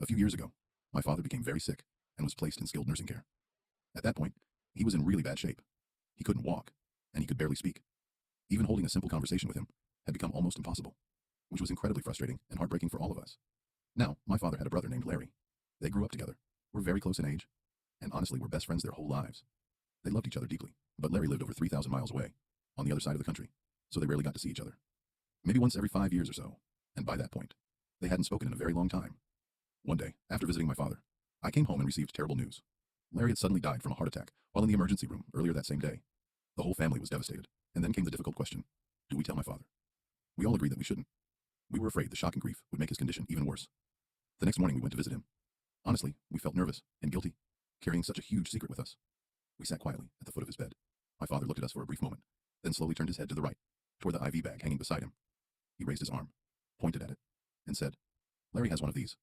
A few years ago, my father became very sick and was placed in skilled nursing care. At that point, he was in really bad shape. He couldn't walk, and he could barely speak. Even holding a simple conversation with him had become almost impossible, which was incredibly frustrating and heartbreaking for all of us. Now, my father had a brother named Larry. They grew up together, were very close in age, and honestly were best friends their whole lives. They loved each other deeply, but Larry lived over 3,000 miles away, on the other side of the country, so they rarely got to see each other. Maybe once every 5 years or so, and by that point, they hadn't spoken in a very long time. One day, after visiting my father, I came home and received terrible news. Larry had suddenly died from a heart attack while in the emergency room earlier that same day. The whole family was devastated, and then came the difficult question: do we tell my father? We all agreed that we shouldn't. We were afraid the shock and grief would make his condition even worse. The next morning we went to visit him. Honestly, we felt nervous and guilty, carrying such a huge secret with us. We sat quietly at the foot of his bed. My father looked at us for a brief moment, then slowly turned his head to the right, toward the IV bag hanging beside him. He raised his arm, pointed at it, and said, "Larry has one of these.